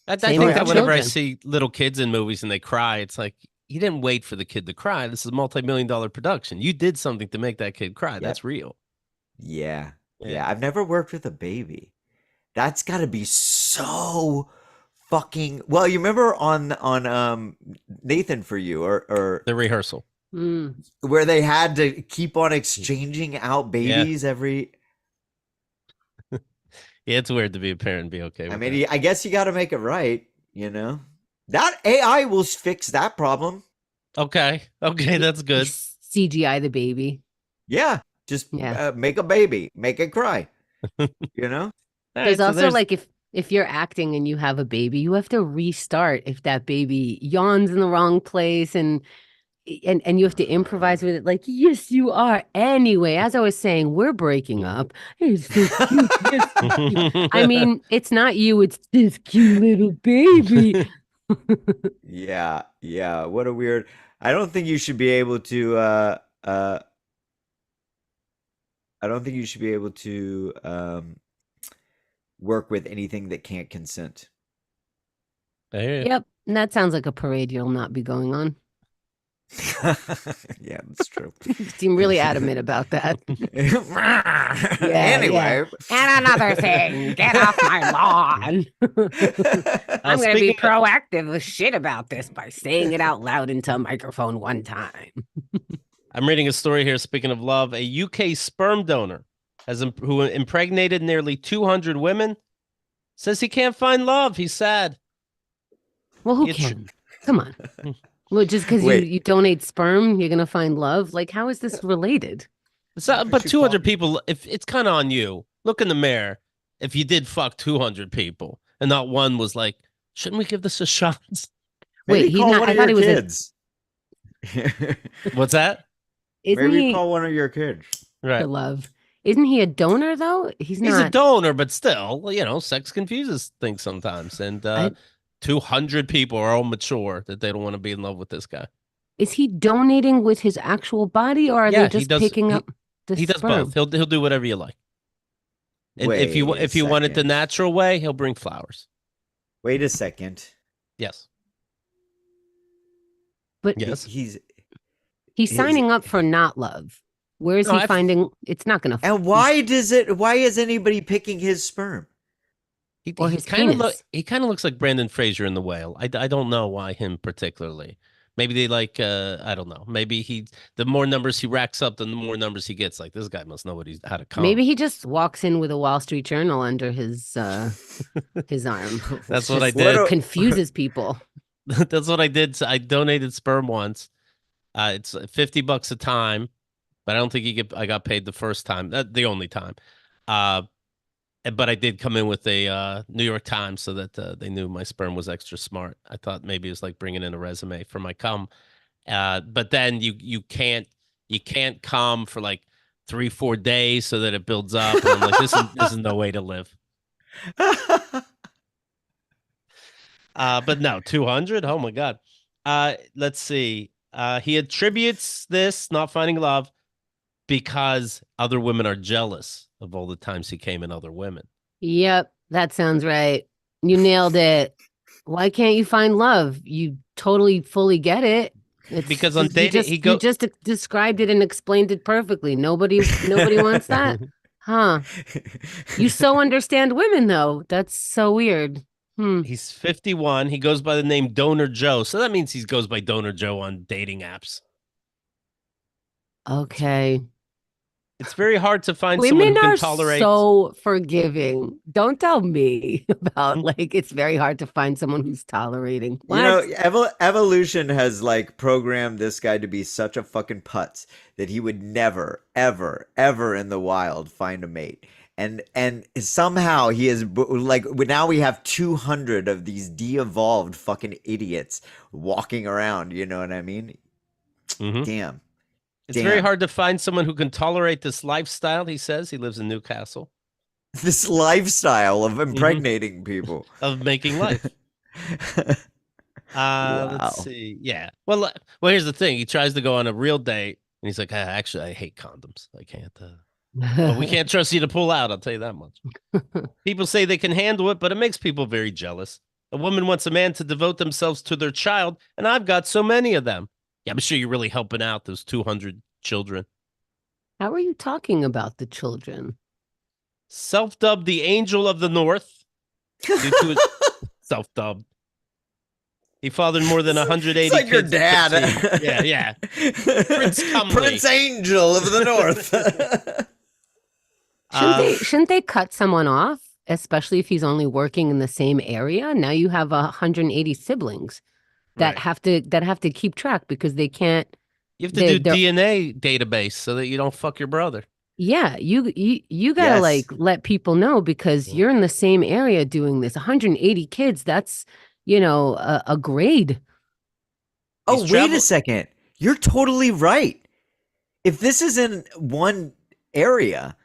I Same think with that whenever I children. see little kids in movies and they cry, it's like, you didn't wait for the kid to cry. This is a multi-million-dollar production. You did something to make that kid cry. Yep. That's real. Yeah. Yeah. Yeah. I've never worked with a baby. That's got to be so fucking well. You remember on Nathan For You or The rehearsal. Mm. where they had to keep on exchanging out babies every. Yeah, it's weird to be a parent and be okay with I mean, that. I guess you got to make it right. That AI will fix that problem. Okay. Okay, that's good. CGI the baby. Yeah. Just Yeah. make a baby, make it cry. You know? All There's right, so also there's like if you're acting and you have a baby, you have to restart if that baby yawns in the wrong place and you have to improvise with it like, yes, you are. Anyway, as I was saying, we're breaking up. It's so cute. Yes, so cute. I mean, it's not you, it's this cute little baby. Yeah, yeah. What a weird. I don't think you should be able to. I don't think you should be able to work with anything that can't consent. Hey, Yep. And that sounds like a parade you'll not be going on. Yeah, that's true. You seem really adamant about that. Yeah, yeah. Anyway, And another thing, get off my lawn. I'm going to be speaking of, proactive with shit about this by saying it out loud into a microphone one time. I'm reading a story here. Speaking of love, a UK sperm donor who impregnated nearly 200 women says he can't find love. He's sad. Well, who He attri- can? Come on. Well, just because Wait. you donate sperm, you're going to find love? Like, how is this related? So, but you 200 call- people, if it's kind of on you. Look in the mirror. If you did fuck 200 people and not one was like, shouldn't we give this a shot? maybe Wait, he's call not. one I of thought your he was a. kids. What's that? Isn't Maybe he call one of your kids. Right. for love? Isn't he a donor though? He's He's a not. donor, but still, sex confuses things sometimes. And I, 200 people are all mature that they don't want to be in love with this guy. is he donating with his actual body, or are they Yeah, he just does. picking up the He does sperm? both. He'll do whatever you like. And Wait if you a want it the second. natural way, he'll bring flowers. Wait a second. Yes. But Yes. He's he's his- signing up for not love. Where is No, he finding? It's not going to. And why is anybody picking his sperm? Or He his kind of penis. he kind of looks like Brandon Fraser in The Whale. I don't know why him particularly. Maybe they like I don't know. Maybe the more numbers he racks up, the more numbers he gets. Like this guy must know how to come. Maybe he just walks in with a Wall Street Journal under his arm. That's It's what I just did. Confuses people. That's what I did. So I donated sperm once. It's $50 a time, but I don't think I got paid the first time. The only time. But I did come in with a New York Times so that they knew my sperm was extra smart. I thought maybe it was like bringing in a resume for my cum. But then you can't cum for like 3-4 days so that it builds up. And I'm like, this is no way to live. But no, 200. Oh my God. Let's see. He attributes this not finding love because other women are jealous of all the times he came in other women. Yep, that sounds right. You nailed it. Why can't you find love? You totally fully get it. It's Because on just- dating, you just described it and explained it perfectly. Nobody wants that, huh? You so understand women though. That's so weird. He's 51. He goes by the name Donor Joe. So that means he goes by Donor Joe on dating apps. Okay. It's very hard to find someone Women who can are tolerate. so forgiving. Don't tell me about like it's very hard to find someone who's tolerating. What? You know, evolution has like programmed this guy to be such a fucking putz that he would never, ever, ever in the wild find a mate. And somehow he is like now we have 200 of these de-evolved fucking idiots walking around. You know what I mean? Mhm. Damn. It's very Damn. hard to find someone who can tolerate this lifestyle. He says he lives in Newcastle This lifestyle of impregnating people. of making life. Wow. Let's see. Yeah. Well, here's the thing. He tries to go on a real date, and he's like, "Actually, I hate condoms. I can't. But we can't trust you to pull out. I'll tell you that much." People say they can handle it, but it makes people very jealous. A woman wants a man to devote themselves to their child, and I've got so many of them. Yeah, I'm sure you're really helping out those 200 children. How are you talking about the children? Self-dubbed the Angel of the North. Due to his self-dubbed. He fathered more than 180 It's like your kids. dad. Yeah. Prince Cumberland. Prince Angel of the North. Shouldn't they cut someone off, especially if he's only working in the same area? Now you have 180 siblings that Right. have to keep track because they can't. You have to do they're- DNA database so that you don't fuck your brother. Yeah, you gotta Yes. like let people know because you're in the same area doing this. 180 kids, that's, a grade. Oh, He's wait a travel. second. You're totally right. If this is in one area,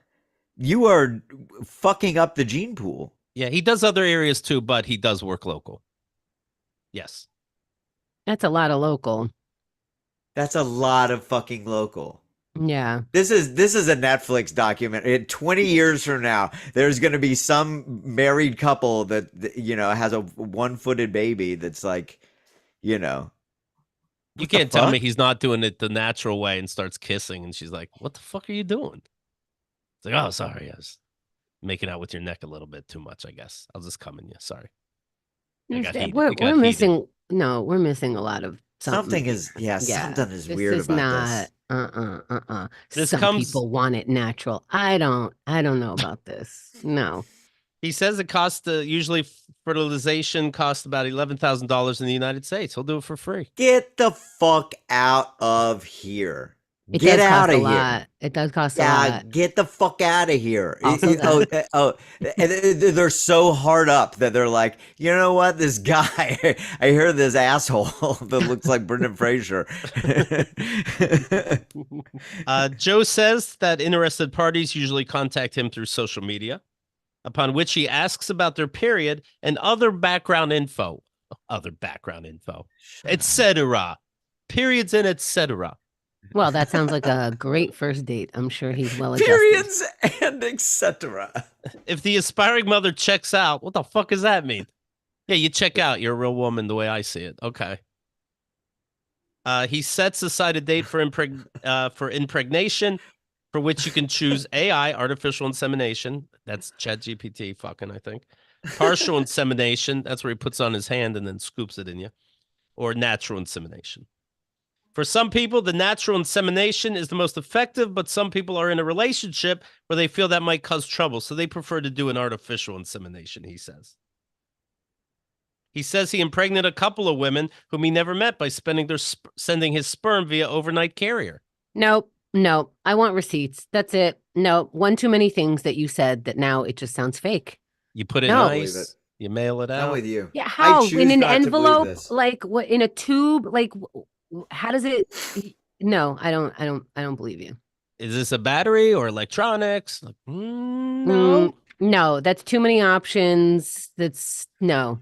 you are fucking up the gene pool. Yeah, he does other areas too, but he does work local. Yes. That's a lot of local. That's a lot of fucking local. Yeah. This is a Netflix document. 20 years from now, there's going to be some married couple that has a one-footed baby that's like, you know, You what the can't tell me fuck? he's not doing it the natural way and starts kissing, and she's like, "What the fuck are you doing?" It's like, "Oh, sorry, I was making out with your neck a little bit too much. I guess I'll just come in you. Sorry, I got Instead, heated. we're It got we're heated." missing no, we're missing a lot of something Something here. is yeah, Yeah. something is This weird is about not this. This Some comes. people want it natural. I don't know about this. No. He says it costs usually fertilization costs about $11,000 in the United States. He'll do it for free. Get the fuck out of here. It Get does out cost of a here. lot. It does cost a Yeah, lot. get the fuck out of here. Also that. And they're so hard up that they're like, you know what? This guy, I hear this asshole that looks like Brendan Fraser. Joe says that interested parties usually contact him through social media, upon which he asks about their period and other background info. Other background info, etc. Periods and etc. Well, that sounds like a great first date. I'm sure he's well adjusted. Periods and etc. If the aspiring mother checks out, what the fuck does that mean? Yeah, you check out. You're a real woman the way I see it. Okay. He sets aside a date for impregnation, for which you can choose AI, artificial insemination. That's ChatGPT fucking, I think. Partial insemination. That's where he puts on his hand and then scoops it in you. Or natural insemination. For some people, the natural insemination is the most effective, but some people are in a relationship where they feel that might cause trouble, so they prefer to do an artificial insemination, he says. He says he impregnated a couple of women whom he never met by sending his sperm via overnight carrier. Nope. Nope. I want receipts. That's it. Nope. One too many things that you said that now it just sounds fake. You put it in No. Believe it. ice, you mail it I'm out. with you. Yeah, I how? In choose an not to believe envelope? this. Like what in a tube? Like how does it No, I don't believe you. Is this a battery or electronics? Like, Mm, no. no, that's too many options. That's no.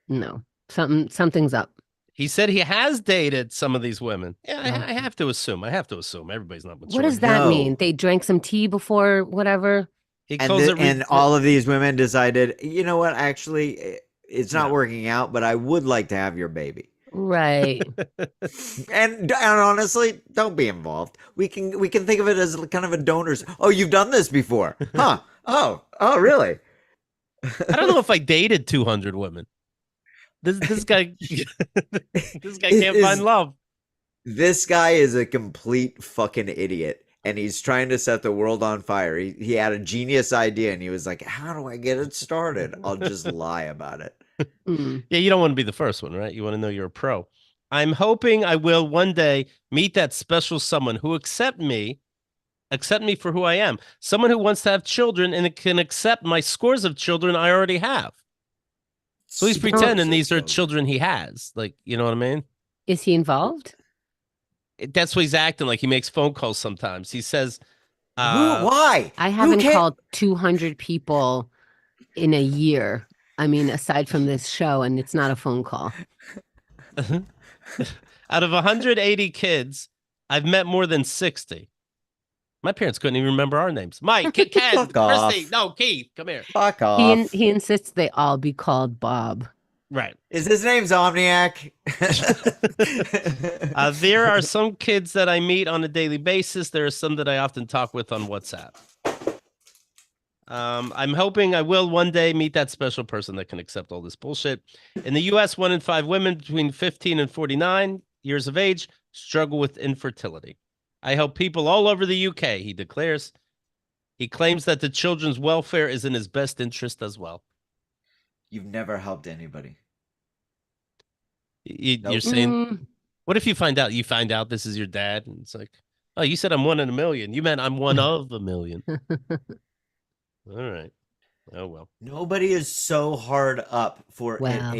No. Something's up. He said he has dated some of these women. Yeah, No. I have to assume. Everybody's not What mature. does that mean? No. They drank some tea before whatever? He and calls it and all of these women decided, you know what? Actually, it's not No. working out, but I would like to have your baby. Right. And honestly, don't be involved. We can think of it as kind of a donor's. Oh, you've done this before, huh? Oh, really? I don't know if I dated 200 women. This guy this guy can't find Is love. this guy is a complete fucking idiot, and he's trying to set the world on fire. He had a genius idea, and he was like, "How do I get it started? I'll just lie about it." Mm. Yeah, you don't want to be the first one, right? You want to know you're a pro. I'm hoping I will one day meet that special someone who accept me for who I am. Someone who wants to have children and can accept my scores of children I already have. So he's pretending these are children he has. Like, you know what I mean? Is he involved? That's what he's acting like. He makes phone calls sometimes. He says, Who? Why? I Who haven't can't? called 200 people in a year. I mean, aside from this show, and it's not a phone call. out of 180 kids, I've met more than 60. My parents couldn't even remember our names. Mike, Ken, Fuck off. Christy, no, Keith, come here. Fuck He off. he insists they all be called Bob. Right. Is his name Zomniac? There are some kids that I meet on a daily basis. There are some that I often talk with on WhatsApp. I'm hoping I will one day meet that special person that can accept all this bullshit. In the U.S., 1 in 5 women between 15 and 49 years of age struggle with infertility. I help people all over the UK, he declares. He claims that the children's welfare is in his best interest as well. You've never helped anybody. You're Nope. saying, what if you find out this is your dad? And it's like, Oh, you said I'm one in a million. You meant I'm one of a million. All right. Oh well. Nobody is so hard up for Well,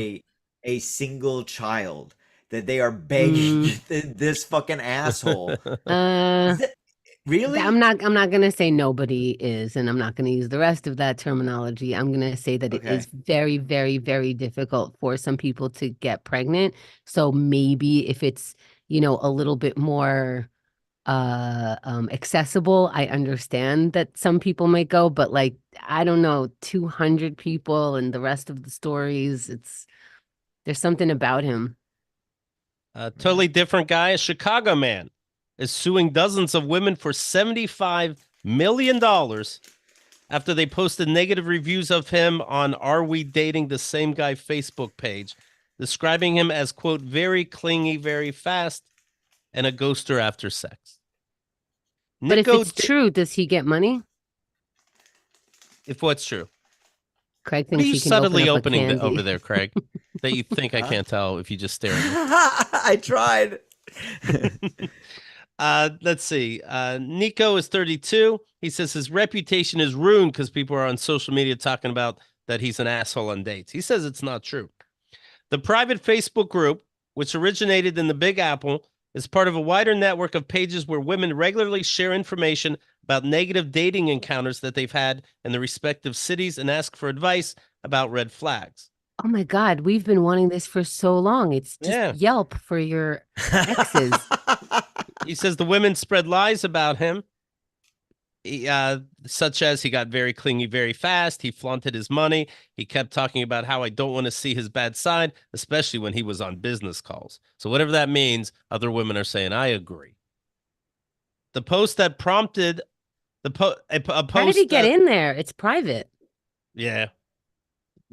a single child that they are mm, begging this fucking asshole. uh, Th- Really? I'm not gonna say nobody is, and I'm not gonna use the rest of that terminology. I'm gonna say that it is Okay. very, very, very difficult for some people to get pregnant. So maybe if it's, a little bit more accessible, I understand that some people might go, but like, I don't know, 200 people and the rest of the stories, there's something about him. A Yeah. totally different guy. A Chicago man is suing dozens of women for $75 million after they posted negative reviews of him on Are We Dating the Same Guy Facebook page, describing him as, quote, very clingy, very fast, and a ghoster after sex. But if Nico, it's true, does he get money? if what's true. Craig What are thinks you he can open subtly up a opening over candy. there, Craig? That you think I Huh? can't tell if you just stare at me? I tried. Let's see. Nico is 32. He says his reputation is ruined because people are on social media talking about that he's an asshole on dates. He says it's not true. The private Facebook group, which originated in the Big Apple, is part of a wider network of pages where women regularly share information about negative dating encounters that they've had in their respective cities and ask for advice about red flags. Oh my God, we've been wanting this for so long. It's just Yeah. Yelp for your exes. He says the women spread lies about him, such as he got very clingy very fast. He flaunted his money. He kept talking about how I don't want to see his bad side, especially when he was on business calls. So whatever that means, other women are saying, I agree. The post that prompted a How did he post get in there? It's private. yeah.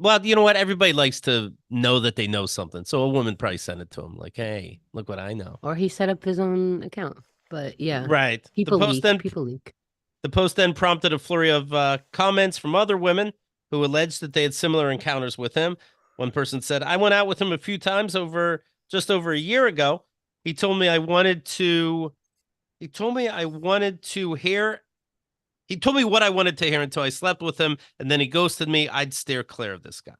Well, you know what? Everybody likes to know that they know something. So a woman probably sent it to him like, hey, look what I know. Or he set up his own account. But yeah, Right. The people post leak. then People leak. The post then prompted a flurry of comments from other women who alleged that they had similar encounters with him. One person said, I went out with him a few times just over a year ago. He told me I wanted to he told me I wanted to hear he told me what I wanted to hear until I slept with him, and then he ghosted me. I'd steer clear of this guy.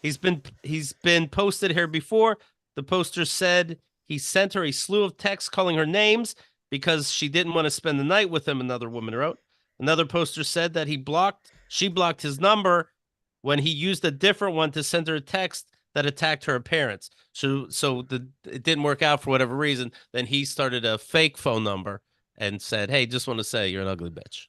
He's been posted here before. The poster said he sent her a slew of texts calling her names because she didn't want to spend the night with him, another woman wrote. Another poster said that she blocked his number when he used a different one to send her a text that attacked her appearance. It didn't work out for whatever reason. Then he started a fake phone number and said, "Hey, just want to say you're an ugly bitch."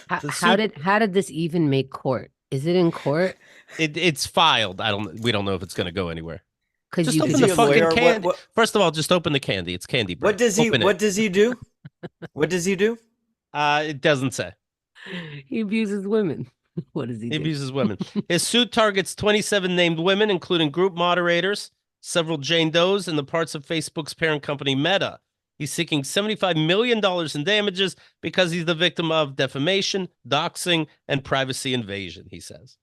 How, The how suit did how did this even make court? Is it in court? it's filed. We don't know if it's going to go anywhere. Because Just you Is open could the he a just fucking lawyer? candy. First of all, just open the candy. It's candy bread. Open What it. does he do? What does he do? It doesn't say. he abuses women. What does he He do? abuses women. His suit targets 27 named women, including group moderators, several Jane Does, and the parts of Facebook's parent company, Meta. He's seeking $75 million in damages because he's the victim of defamation, doxing, and privacy invasion, he says.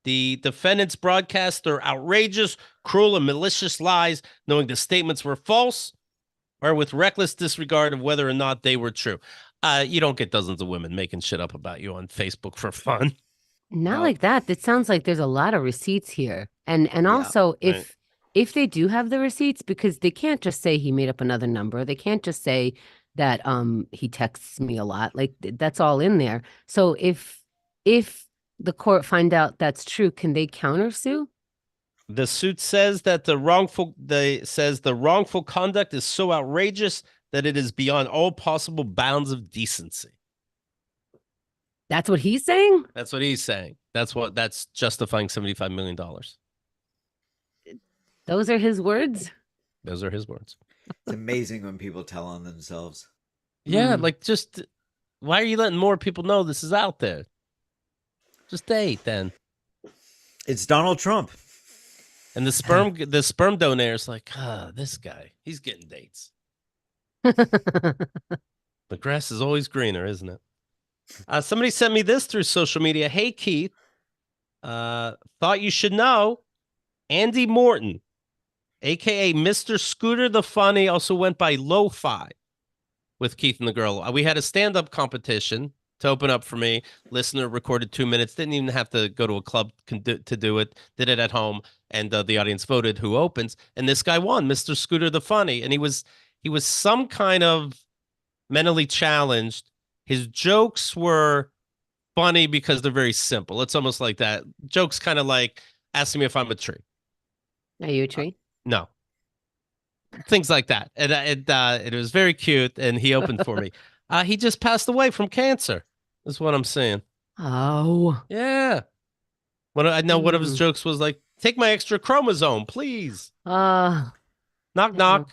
The defendants broadcast their outrageous, cruel, and malicious lies, knowing the statements were false or with reckless disregard of whether or not they were true. You don't get dozens of women making shit up about you on Facebook for fun. Not No. like that. It sounds like there's a lot of receipts here. And Yeah. also Right. if they do have the receipts, because they can't just say he made up another number. They can't just say that he texts me a lot. Like that's all in there. So if the court find out that's true, can they countersue? The suit says that the wrongful conduct is so outrageous that it is beyond all possible bounds of decency. That's what he's saying? That's what he's saying. That's justifying $75 million. Those are his words? Those are his words. It's amazing when people tell on themselves. Yeah, Hmm. like just why are you letting more people know this is out there? Just date then. It's Donald Trump. And the sperm donor is like, this guy, he's getting dates. The grass is always greener, isn't it? Somebody sent me this through social media. Hey, Keith, thought you should know Andy Morton aka Mr. Scooter the Funny, also went by Lo-Fi with Keith and the Girl. We had a stand-up competition to open up for me. Listener recorded 2 minutes, didn't even have to go to a club to do it, did it at home, and the audience voted who opens. And this guy won, Mr. Scooter the Funny. And he was some kind of mentally challenged. His jokes were funny because they're very simple. It's almost like that. Jokes kind of like asking me if I'm a tree. Are you a tree? No. Things like that. And it was very cute, and he opened for me. He just passed away from cancer, is what I'm saying. Oh. Yeah. I know one of his Mm. jokes was like, take my extra chromosome, please. Knock, Yeah. knock.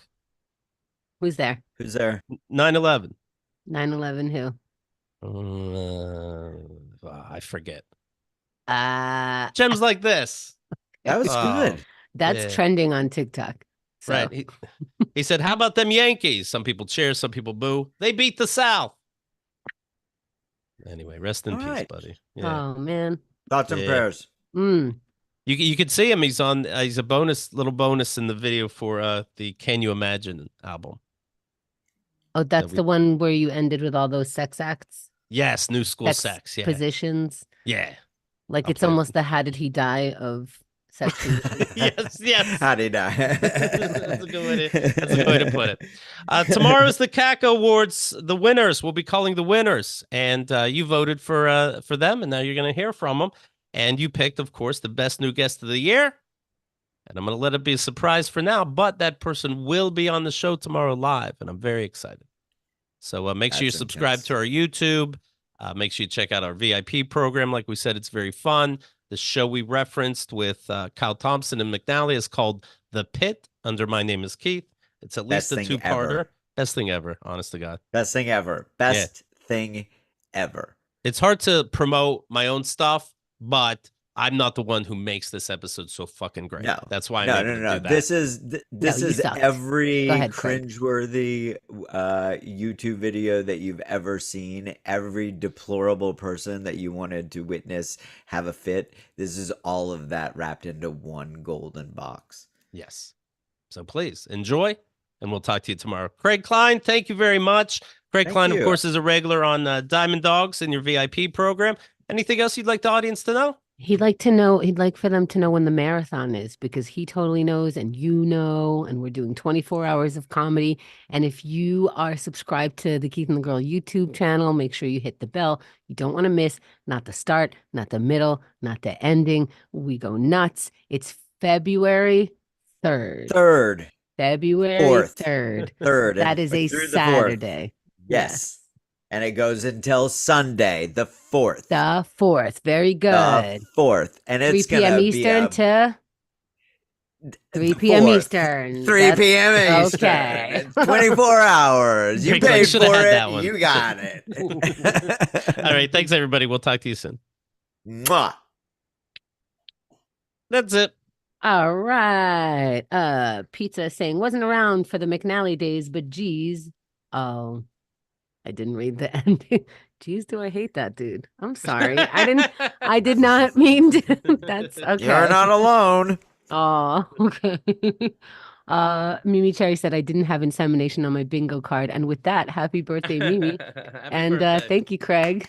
Who's there? Who's there? 9/11. 9/11 who? I forget. Uh, Gems like this. That was Oh, good. that's yeah. trending on TikTok. So. Right. He said, how about them Yankees? Some people cheer, some people boo. They beat the South. Anyway, rest in All peace, right. buddy. Yeah. Oh man. Thoughts and Yeah. prayers. You could see him. He's on. He's a little bonus in the video for the Can You Imagine album. Oh, that's the one where you ended with all those sex acts? Yes, new school sex. Yeah. Positions. Yeah. Like it's almost the how did he die of sex positions. Yes. How did he die? That's a good way to put it. Tomorrow's the CACA Awards. The winners. We'll be calling the winners, and you voted for them, and now you're going to hear from them. And you picked, of course, the best new guest of the year. And I'm going to let it be a surprise for now, but that person will be on the show tomorrow live, and I'm very excited. So make sure you subscribe to our YouTube. Make sure you check out our VIP program. Like we said, it's very fun. The show we referenced with Kyle Thompson and McNally is called The Pit, under My Name is Keith. It's at least a two-parter. Best thing ever, honest to God. Best thing ever. Best thing ever. It's hard to promote my own stuff, but I'm not the one who makes this episode so fucking great. No, that's why I'm able to do that. This is every cringeworthy YouTube video that you've ever seen. Every deplorable person that you wanted to witness have a fit. This is all of that wrapped into one golden box. Yes. So please enjoy, and we'll talk to you tomorrow. Craig Klein, thank you very much. Craig Klein, of course, is a regular on Diamond Dogs in your VIP program. Anything else you'd like the audience to know? He'd like for them to know when the marathon is, because he totally knows, and you know, and we're doing 24 hours of comedy. And if you are subscribed to the Keith and the Girl YouTube channel, make sure you hit the bell. You don't want to miss, not the start, not the middle, not the ending. We go nuts. It's February 3rd. February 3rd. That is a Saturday. Yes. And it goes until Sunday, the 4th. The 4th. Very good. The 4th. And it's 3 p.m. Eastern to 3 p.m. Eastern. 3 p.m. Eastern. Okay. 24 hours. You paid for it. You got it. All right. Thanks, everybody. We'll talk to you soon. Mwah. That's it. All right. Pizza saying wasn't around for the McNally days, but geez. Oh. I didn't read the ending. Jeez, do I hate that dude. I'm sorry. I did not mean to. That's okay. You're not alone. Oh, okay. Mimi Cherry said I didn't have insemination on my bingo card. And with that, happy birthday, Mimi. And thank you, Craig.